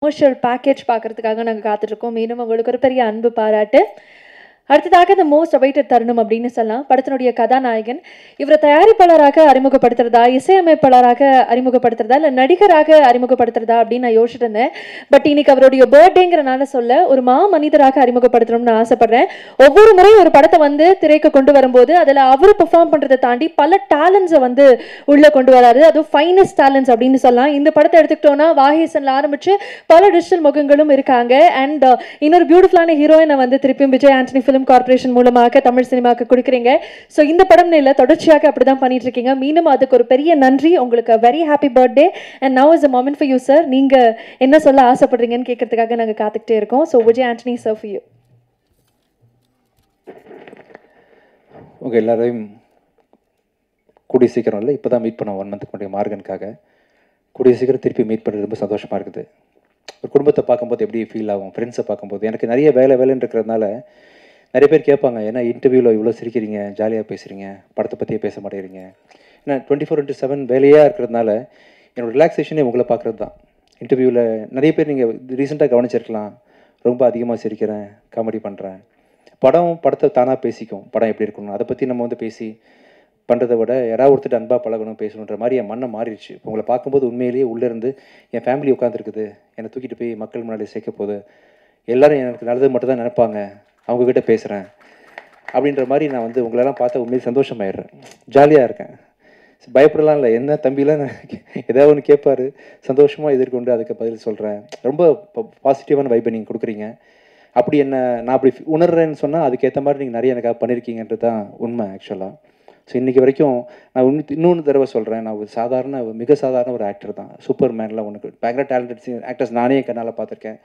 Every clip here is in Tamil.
கமர்ஷியல் பேக்கேஜ் பார்க்கறதுக்காக நாங்கள் காத்துட்ருக்கோம். மீண்டும் உங்களுக்கு ஒரு பெரிய அன்பு பாராட்டு. அடுத்ததாக இந்த மோஸ்ட் அவைட்டட் தருணம் அப்படின்னு சொல்லலாம். படத்தினுடைய கதாநாயகன் இவரை தயாரிப்பாளராக அறிமுகப்படுத்துறதா, இசையமைப்பாளராக அறிமுகப்படுத்துறதா, இல்லை நடிகராக அறிமுகப்படுத்துறதா அப்படின்னு நான் யோசிச்சுட்டு இருந்தேன். பட் இன்னைக்கு அவருடைய பர்த்டேங்கிறனால சொல்ல ஒரு மனிதராக அறிமுகப்படுத்தணும்னு ஆசைப்படுறேன். ஒவ்வொரு முறையும் ஒரு படத்தை வந்து திரைக்கு கொண்டு வரும்போது அதில் அவர் பெர்ஃபார்ம் பண்ணுறதை தாண்டி பல டேலண்ட்ஸை வந்து உள்ளே கொண்டு வராரு. அதுவும் ஃபைனஸ்ட் டேலண்ட்ஸ் அப்படின்னு சொல்லலாம். இந்த படத்தை எடுத்துக்கிட்டோன்னா வாகேசன்ல ஆரம்பிச்சு பல டிஜிட்டல் முகங்களும் இருக்காங்க. அண்ட் இன்னொரு பியூட்டிஃபுல்லான ஹீரோயினை வந்து திருப்பியும் விஜய் ஆண்டனி ஃபிலிம் கார்பரேஷன் மூலமாக தமிழ் சினிமாவுக்கு கொடுக்குறீங்க. ஸோ இந்த படம் இல்லை, தொடர்ச்சியாக அப்படி தான் பண்ணிட்டு இருக்கீங்க. மீண்டும் அதுக்கு ஒரு பெரிய நன்றி. உங்களுக்கு very happy birthday. And now is a moment for you sir. நீங்கள் என்ன சொல்ல ஆசைப்படுறீங்கன்னு கேட்கறதுக்காக நாங்கள் காத்துக்கிட்டே இருக்கோம். So Vijay Antony sir for you. உங்கள் எல்லாரையும் கூடிய சீக்கிரம் இல்லை, இப்போ தான் மீட் பண்ணோம் 1 மந்த்துக்கு முன்னாடி மார்கனுக்காக. கூடிய சீக்கிரம் திருப்பி மீட் பண்ணுறது ரொம்ப சந்தோஷமாக இருக்குது. ஒரு குடும்பத்தை பார்க்கும்போது எப்படி ஃபீல் ஆகும், ஃப்ரெண்ட்ஸை பார்க்கும்போது. எனக்கு நிறைய வேலைன்னு இருக்கிறதுனால நிறைய பேர் கேட்பாங்க, ஏன்னா இன்டர்வியூவில் இவ்வளோ சிரிக்கிறீங்க, ஜாலியாக பேசுகிறீங்க, படத்தை பற்றியே பேச மாட்டேங்கிறீங்க. ஏன்னா 24/7 வேலையாக இருக்கிறதுனால என்னோடய ரிலாக்ஸேஷனே உங்களை பார்க்குறது தான். இன்டர்வியூவில் நிறைய பேர் நீங்கள் ரீசெண்டாக கவனிச்சிருக்கலாம், ரொம்ப அதிகமாக சிரிக்கிறேன், காமெடி பண்ணுறேன். படத்தை தானாக பேசிக்கும், படம் எப்படி இருக்கணும் அதை பற்றி நம்ம வந்து பேசி பண்ணுறதை விட யாராவது ஒருத்தர் அன்பாக பழகணும், பேசணுன்ற மாதிரி என் மண்ணை மாறிடுச்சு. இப்போ உங்களை பார்க்கும்போது உண்மையிலேயே உள்ளேருந்து என் ஃபேமிலி உட்காந்துருக்குது, என்னை தூக்கிட்டு போய் மக்கள் முன்னாடி சேர்க்க போகுது, எல்லோரும் எனக்கு நல்லது மட்டும் தான் நினைப்பாங்க, அவங்கக்கிட்ட பேசுகிறேன் அப்படின்ற மாதிரி நான் வந்து உங்களெல்லாம் பார்த்தா உண்மையிலே சந்தோஷமாயிடுறேன், ஜாலியாக இருக்கேன். பயப்படலாம் இல்லை, என்ன தம்பிலாம் ஏதாவது ஒன்று கேட்பாரு, சந்தோஷமாக எதிர்கொண்டு அதுக்கு பதில் சொல்கிறேன். ரொம்ப பாசிட்டிவான வைப்பை நீங்கள் கொடுக்குறீங்க. அப்படி என்ன நான் அப்படி உணர்றேன்னு சொன்னால் அதுக்கேற்ற மாதிரி நீங்கள் நிறைய எனக்காக பண்ணியிருக்கீங்கன்றது தான் உண்மை ஆக்சுவலாக. ஸோ இன்றைக்கி வரைக்கும் நான் இன்னொன்று தடவை சொல்கிறேன், நான் ஒரு மிக சாதாரண ஒரு ஆக்டர் தான். சூப்பர் மேன்லாம் உனக்கு பயங்கர டேலண்டட் ஆக்டர்ஸ் நானே என் கண்ணால் பார்த்துருக்கேன்.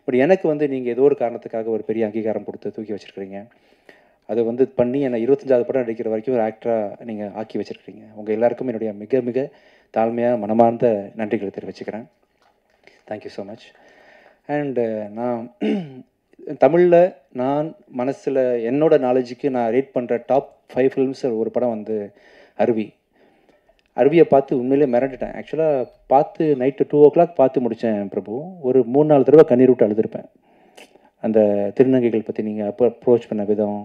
பட் எனக்கு வந்து நீங்கள் ஏதோ ஒரு காரணத்துக்காக ஒரு பெரிய அங்கீகாரம் கொடுத்து தூக்கி வச்சுருக்கிறீங்க. அதை வந்து பண்ணி என்னை 25வது படம் நடிக்கிற வரைக்கும் ஒரு ஆக்டராக நீங்கள் ஆக்கி வச்சுருக்கிறீங்க. உங்கள் எல்லாருக்கும் என்னுடைய மிக மிக தாழ்மையாக மனமார்ந்த நன்றிகளை தெரிவிச்சுக்கிறேன். Thank you so much. அண்டு நான் தமிழில் நான் மனசில் என்னோட நாலேஜுக்கு நான் ரேட் பண்ணுற டாப் 5 ஃபிலிம்ஸ் ஒரு படம் வந்து அருவியை பார்த்து உண்மையிலே மிரண்டுட்டேன். ஆக்சுவலாக பார்த்து நைட்டு 2 o'clock பார்த்து முடித்தேன் பிரபு. ஒரு 3-4 தடவை கண்ணீர் விட்டு அழுதுருப்பேன். அந்த திருநங்கைகள் பற்றி நீங்கள் அப்ரோச் பண்ண விதம்,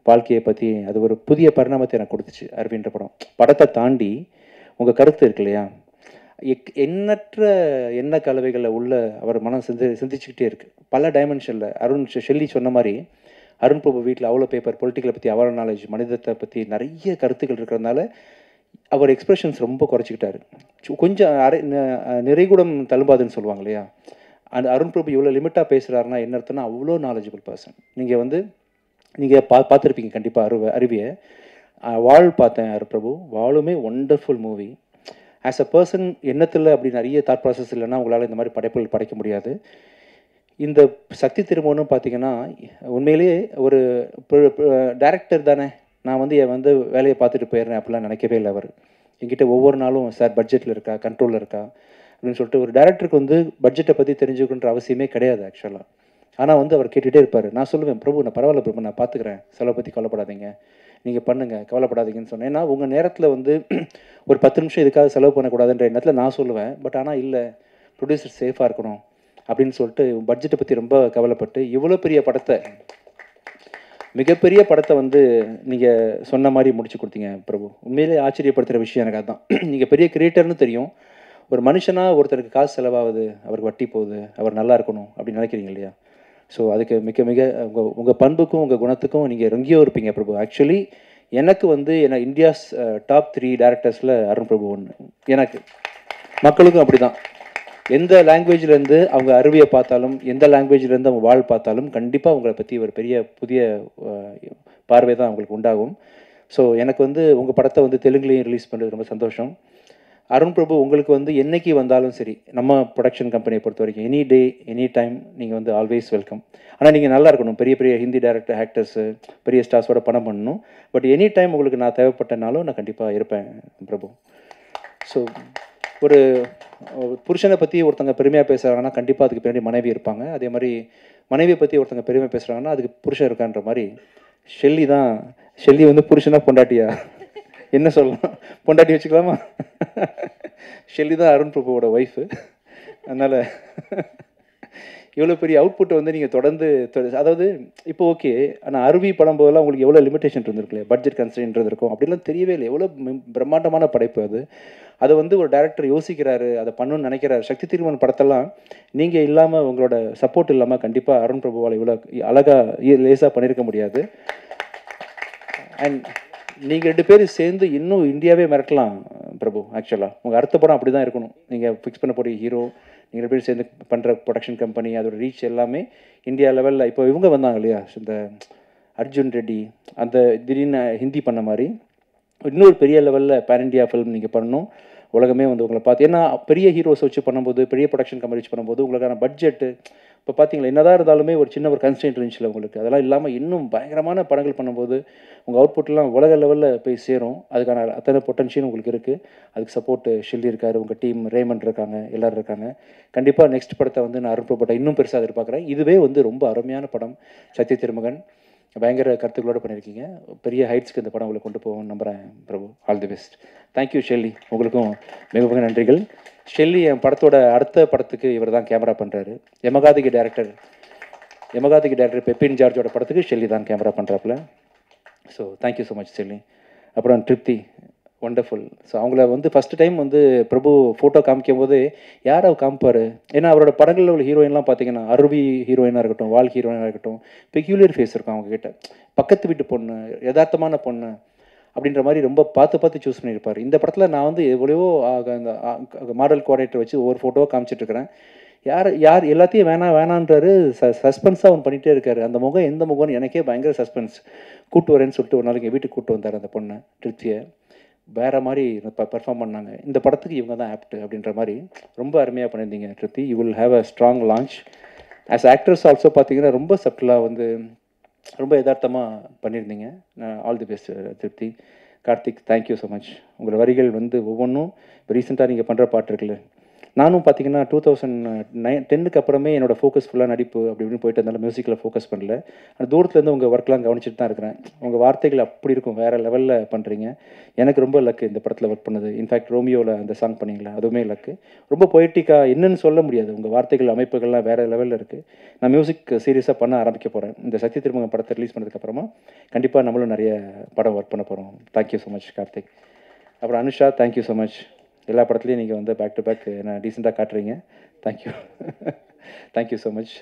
வாழ்க்கையை பற்றி அது ஒரு புதிய பரிணாமத்தை எனக்கு கொடுத்துச்சு அருவின்ற படம். படத்தை தாண்டி உங்கள் கருத்து இருக்கு இல்லையா, எண்ணற்ற எண்ண கலவைகளில் உள்ள அவர் மனம் சிந்திச்சுக்கிட்டே இருக்குது பல டைமென்ஷனில். ஷெல்லி சொன்ன மாதிரி அருண் பிரபு வீட்டில் அவ்வளோ பேப்பர், பொலிட்டிக்கலை பற்றி அவ்வளோ நாலேஜ், மனிதத்தை பற்றி நிறைய கருத்துக்கள் இருக்கிறதுனால அவர் எக்ஸ்பிரஷன்ஸ் ரொம்ப குறைச்சிக்கிட்டாரு. கொஞ்சம் நிறைகுடம் தழும்பாதுன்னு சொல்லுவாங்க இல்லையா, அந்த அருண் பிரபு இவ்வளோ லிமிட்டாக பேசுகிறாருன்னா என்ன அர்த்தம்னா அவ்வளோ நாலேஜபிள் பர்சன். நீங்கள் பார்த்துருப்பீங்க கண்டிப்பாக அருவியை. வாழ் பார்த்தேன் அருண் பிரபு, வாளுமே wonderful movie. As a person எண்ணத்தில் அப்படி நிறைய தாட் ப்ராசஸ் இல்லைன்னா உங்களால் இந்த மாதிரி படைப்புகள் படைக்க முடியாது. இந்த சக்தி திருமணம்னு பார்த்தீங்கன்னா உண்மையிலேயே ஒரு டைரக்டர் தானே, நான் வந்து வேலையை பார்த்துட்டு போயிடுறேன் அப்படிலாம் நினைக்கவே இல்லை. அவர் என்கிட்ட ஒவ்வொரு நாளும் சார் பட்ஜெட்டில் இருக்கா, கண்ட்ரோலில் இருக்கா அப்படின்னு சொல்லிட்டு ஒரு டேரக்டருக்கு வந்து பட்ஜெட்டை பற்றி தெரிஞ்சுக்கணுன்ற அவசியமே கிடையாது ஆக்சுவலாக. ஆனால் வந்து அவர் கேட்டுகிட்டே இருப்பார். நான் சொல்லுவேன், பிரபு நான் பரவாயில்ல பிரபு, நான் பார்த்துக்கிறேன், செலவை பற்றி கவலைப்படாதீங்க, நீங்கள் பண்ணுங்கள், கவலைப்படாதீங்கன்னு சொன்னேன். ஏன்னா உங்கள் நேரத்தில் வந்து ஒரு 10 நிமிஷம் இதுக்காக செலவு பண்ணக்கூடாதுன்ற எண்ணத்தில் நான் சொல்லுவேன். பட் ஆனால் இல்லை, ப்ரொடியூசர் சேஃபாக இருக்கணும் அப்படின்னு சொல்லிட்டு பட்ஜெட்டை பற்றி ரொம்ப கவலைப்பட்டு இவ்வளோ பெரிய படத்தை, மிகப்பெரிய படத்தை வந்து நீங்கள் சொன்ன மாதிரி முடிச்சு கொடுத்தீங்க பிரபு. உண்மையிலே ஆச்சரியப்படுத்துகிற விஷயம் எனக்கு அதுதான். நீங்கள் பெரிய கிரியேட்டர்னு தெரியும், ஒரு மனுஷனாக ஒருத்தருக்கு காசு செலவாகுது, அவருக்கு வட்டி போகுது, அவர் நல்லா இருக்கணும் அப்படின்னு நினைக்கிறீங்க இல்லையா. ஸோ அதுக்கு மிக மிக உங்கள் பண்புக்கும் உங்கள் குணத்துக்கும் நீங்கள் எங்கேயோ இருப்பீங்க பிரபு. ஆக்சுவலி எனக்கு வந்து இந்தியாஸ் டாப் 3 டேரக்டர்ஸில் அருண் பிரபு ஒன்று. எனக்கு மக்களுக்கும் அப்படி தான். எந்த லாங்குவேஜ்லேருந்து அவங்க அருவியை பார்த்தாலும், எந்த லாங்குவேஜ்லேருந்து அவங்க வாழ் பார்த்தாலும் கண்டிப்பாக உங்களை பற்றி ஒரு பெரிய புதிய பார்வை தான் அவங்களுக்கு உண்டாகும். ஸோ எனக்கு வந்து உங்கள் படத்தை வந்து தெலுங்குலேயும் ரிலீஸ் பண்ணுறது ரொம்ப சந்தோஷம். அருண் பிரபு உங்களுக்கு வந்து என்றைக்கு வந்தாலும் சரி, நம்ம ப்ரொடக்ஷன் கம்பெனியை பொறுத்த வரைக்கும் எனி டே எனி டைம் நீங்கள் வந்து ஆல்வேஸ் வெல்கம். ஆனால் நீங்கள் நல்லா இருக்கணும், பெரிய பெரிய ஹிந்தி டேரக்டர் ஆக்டர்ஸு பெரிய ஸ்டார்ஸோட படம் பண்ணணும். பட் எனி டைம் உங்களுக்கு நான் தேவைப்பட்டனாலும் நான் கண்டிப்பாக இருப்பேன் பிரபு. ஸோ ஒரு புருஷனை பற்றி ஒருத்தங்க பெருமையாக பேசுகிறாங்கன்னா கண்டிப்பாக அதுக்கு பின்னாடி மனைவி இருப்பாங்க. அதே மாதிரி மனைவியை பற்றி ஒருத்தங்க பெருமையாக பேசுகிறாங்கன்னா அதுக்கு புருஷன் இருக்கான்ற மாதிரி ஷெல்லி வந்து புருஷனா பொண்டாட்டியா என்ன சொல்லலாம், பொண்டாட்டி வச்சுக்கலாமா? ஷெல்லி தான் அருண் பிரபுவோட ஒய்ஃபு. அதனால் இவ்வளோ பெரிய அவுட்புட் வந்து நீங்கள் தொடர்ந்து அதாவது இப்போ ஓகே, ஆனால் அருவி படம் போதெல்லாம் உங்களுக்கு எவ்வளோ லிமிடேஷன் இருந்திருக்கு, பட்ஜெட் கன்ஸ்ட்ரெயின்ட் இருக்கும், அப்படிலாம் தெரியவே இல்லை. எவ்வளோ பிரம்மாண்டமான படைப்பு அது. அதை வந்து ஒரு டேரக்டர் யோசிக்கிறாரு, அதை பண்ணணும்னு நினைக்கிறாரு. சக்தி திருமணம் படத்தெல்லாம் நீங்கள் இல்லாமல், உங்களோட சப்போர்ட் இல்லாமல் கண்டிப்பாக அருண் பிரபுவால் இவ்வளோ அழகாக லேசாக பண்ணியிருக்க முடியாது. அண்ட் நீங்கள் 2 பேரும் சேர்ந்து இன்னும் இந்தியாவே மிரட்டலாம் பிரபு. ஆக்சுவலாக உங்கள் அடுத்த படம் அப்படி தான் இருக்கணும். நீங்கள் ஃபிக்ஸ் பண்ண போகிற ஹீரோ, நீங்கள் 2 பேரும் சேர்ந்து பண்ணுற ப்ரொடக்ஷன் கம்பெனி, அதோட ரீச் எல்லாமே இந்தியா லெவலில். இப்போ இவங்க வந்தாங்க இல்லையா, இந்த அர்ஜுன் ரெட்டி, அந்த திடீர்னு ஹிந்தி பண்ண மாதிரி இன்னொரு பெரிய லெவலில் பேன் இண்டியா ஃபிலிம் நீங்கள் பண்ணணும். உலகமே வந்து உங்களை பார்த்து, ஏன்னா பெரிய ஹீரோஸ் வச்சு பண்ணும்போது, பெரிய ப்ரொடக்ஷன் கம்பெனி வச்சு பண்ணும்போது உங்களுக்கான பட்ஜெட்டு இப்போ பார்த்தீங்களா, என்னதான் இருந்தாலுமே ஒரு சின்ன ஒரு கன்ஸ்டன்ட் இருந்துச்சுல உங்களுக்கு. அதெல்லாம் இல்லாமல் இன்னும் பயங்கரமான படங்கள் பண்ணும்போது உங்கள் அவுட்புட்லாம் உலக லெவலில் போய் சேரும். அதுக்கான அத்தனை பொட்டன்ஷியல் உங்களுக்கு இருக்குது. அதுக்கு சப்போர்ட் ஷெல்லி இருக்கார், உங்கள் டீம் ரேமண்ட் இருக்காங்க, எல்லோரும் இருக்காங்க. கண்டிப்பாக நெக்ஸ்ட் படத்தை வந்து நான் அருண் பிரபுட்ட இன்னும் பெருசாக எதிர்பார்க்குறேன். இதுவே வந்து ரொம்ப அருமையான படம். சத்ய திருமகன் பயங்கர கருத்துக்களோடு பண்ணியிருக்கீங்க. பெரிய ஹைட்ஸ்க்கு இந்த படம் உங்களை கொண்டு போவோம்னு நம்புகிறேன் Prabhu. All the best. Thank you Shelly, உங்களுக்கும் மிக மிக நன்றிகள். ஷெல்லி என் படத்தோட அடுத்த படத்துக்கு இவர் தான் கேமரா பண்ணுறாரு. யமகாதிக்கு டேரக்டர் பெப்பின் ஜார்ஜோட படத்துக்கு ஷெல்லி தான் கேமரா பண்ணுறாப்புல. So thank you so much Shelly. அப்புறம் திருப்தி, ஒண்டர்ஃபுல். ஸோ அவங்கள வந்து ஃபஸ்ட்டு டைம் வந்து பிரபு ஃபோட்டோ காமிக்கும் போது யார் அவர் காமிப்பார். ஏன்னா அவரோட படங்களில் உள்ள ஹீரோயின்லாம் பார்த்தீங்கன்னா, அருவி ஹீரோயினாக இருக்கட்டும், வால் ஹீரோயினாக இருக்கட்டும், பெக்யூலியர் ஃபேஸ் இருக்கும் அவங்கக்கிட்ட. பக்கத்து வீட்டு பொண்ணு, யதார்த்தமான பொண்ணு அப்படின்ற மாதிரி ரொம்ப பார்த்து சூஸ் பண்ணியிருப்பார். இந்த படத்தில் நான் வந்து எவ்வளவோ அந்த மாடல் கோஆர்டினேட்டர் வச்சு ஒவ்வொரு ஃபோட்டோவாக காமிச்சிட்ருக்கிறேன். யார் எல்லாத்தையும் வேணான்றாரு. சஸ்பென்ஸாக ஒன்று பண்ணிகிட்டே இருக்காரு. அந்த முகம் எந்த முகம்னு எனக்கே பயங்கர சஸ்பென்ஸ். கூட்டு வரேன்னு சொல்லிட்டு ஒரு நாளைக்கு வீட்டுக்கு கூப்பிட்டு வந்தார் அந்த பொண்ணை, திருப்தியை. வேறு மாதிரி பர்ஃபார்ம் பண்ணாங்க. இந்த படத்துக்கு இவங்க தான் ஆப்ட் அப்படின்ற மாதிரி ரொம்ப அருமையாக பண்ணியிருந்தீங்க திருப்தி. You will have a strong launch. As actress also பார்த்தீங்கன்னா ரொம்ப சப்டலாக வந்து ரொம்ப யதார்த்தமாக பண்ணியிருந்தீங்க. ஆல் தி பெஸ்ட் திருப்தி. Karthik, thank you so much. உங்களோட வரிகள் வந்து ஒவ்வொன்றும் இப்போ ரீசெண்டாக நீங்கள் பண்ணுற பாட்டு இருக்குல்ல, நானும் பார்த்தீங்கன்னா 2010க்கு அப்புறமே என்னோடய ஃபோக்கஸ் ஃபுல்லாக நடிப்பு அப்படி இப்படின்னு போயிட்டு இருந்தாலும் மியூசிக்கில் ஃபோக்கஸ் பண்ணல. ஆனால் தூரத்துலேருந்து உங்கள் ஒர்க்லாம் கவனிச்சிட்டு தான் இருக்கிறேன். உங்கள் வார்த்தைகள் அப்படி இருக்கும், வேறு லெவலில் பண்ணுறீங்க. எனக்கு ரொம்ப லக்கு இந்த படத்தில் ஒர்க் பண்ணது. இன்ஃபேக்ட் ரோமியோவில் அந்த சாங் பண்ணிங்களா, அதுவுமே லக்கு. ரொம்ப பொய்ட்டிக்காக என்னன்னு சொல்ல முடியாது. உங்கள் வார்த்தைகள் அமைப்புகள்லாம் வேறு லெவலில் இருக்குது. நான் மியூசிக் சீரியஸாக பண்ண ஆரம்பிக்க போகிறேன். இந்த சத்ய திருமகன் படத்தை ரிலீஸ் பண்ணதுக்கப்புறமா கண்டிப்பாக நம்மளும் நிறைய படம் ஒர்க் பண்ண போகிறோம். Thank you so much Karthik. அப்புறம் அனுஷா, தேங்க்யூ ஸோ மச். எல்லா படத்துலையும் நீங்கள் வந்து பேக் டு பேக் என்ன டீசெண்டாக காட்டுறீங்க. Thank you thank you so much.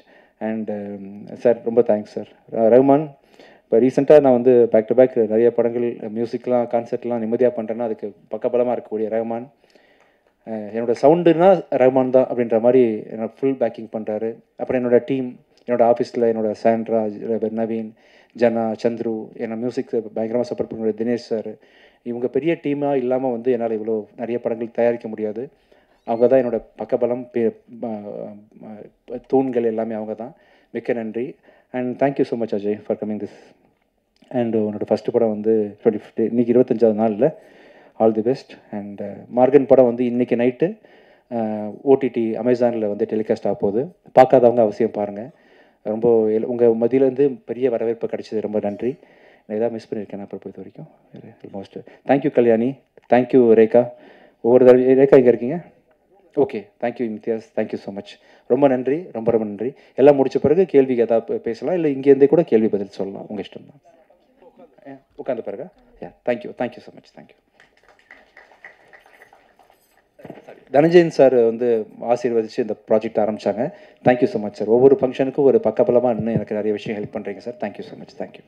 And sir ரொம்ப தேங்க்ஸ் சார். ரஹ்மான், இப்போ ரீசெண்டாக நான் வந்து பேக் டு பேக் நிறைய படங்கள் மியூசிக்லாம் கான்சர்ட்லாம் நிம்மதியாக பண்ணுறேன்னா அதுக்கு பக்கபலமாக இருக்கக்கூடிய ரஹ்மான். என்னோடய சவுண்டுனா ரஹ்மான் தான் அப்படின்ற மாதிரி என்னோட ஃபுல் பேக்கிங் பண்ணுறாரு. அப்புறம் என்னோடய டீம், என்னோடய ஆஃபீஸில் என்னோடய சாண்ட்ராஜ், நவீன், ஜனா, சந்துரு, என்னோட மியூசிக் பயங்கரமாக சப்போர்ட் பண்ணுற தினேஷ் சார். இவங்க பெரிய டீமாக இல்லாமல் வந்து என்னால் இவ்வளோ நிறைய படங்கள் தயாரிக்க முடியாது. அவங்க தான் என்னோடய பக்கபலம், தூண்கள் எல்லாமே அவங்க தான். மிக்க நன்றி. And thank you so much Ajay for coming this. And உன்னோட ஃபஸ்ட்டு படம் வந்து இன்றைக்கி 25வது நாளில். All the best. And Morgan படம் வந்து இன்றைக்கி நைட்டு ஓடிடி அமேசானில் வந்து டெலிகாஸ்ட் ஆக போகுது. பார்க்காதவங்க அவசியம் பாருங்கள். ரொம்ப உங்கள் மதியிலேருந்து பெரிய வரவேற்பு கிடைச்சது. ரொம்ப நன்றி. நான் எதாவது மிஸ் பண்ணியிருக்கேன் நான் இப்போ இது வரைக்கும் almost. Thank you Kalyani, thank you Rekha. ஒவ்வொரு தடவை ரேகா இங்கே இருக்கீங்க. Okay, thank you Imtiaz, thank you so much. ரொம்ப நன்றி, ரொம்ப நன்றி. எல்லாம் முடிச்ச பிறகு கேள்விக்கு எதாவது பேசலாம், இல்லை இங்கேருந்தே கூட கேள்வி பதில் சொல்லலாம், உங்கள் இஷ்டம் தான். உட்காந்து பாருங்க. Thank you so much. Thank you. Dhananjayan sir வந்து ஆசீர்வதித்து இந்த ப்ராஜெக்ட் ஆரம்பித்தாங்க. Thank you so much sir. ஒவ்வொரு ஃபங்க்ஷனுக்கும் ஒரு பக்கபலமாக இன்னும் எனக்கு நிறைய விஷயம் ஹெல்ப் பண்ணுறீங்க sir. Thank you so much. Thank you.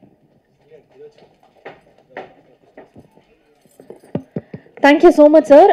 Thank you so much, sir.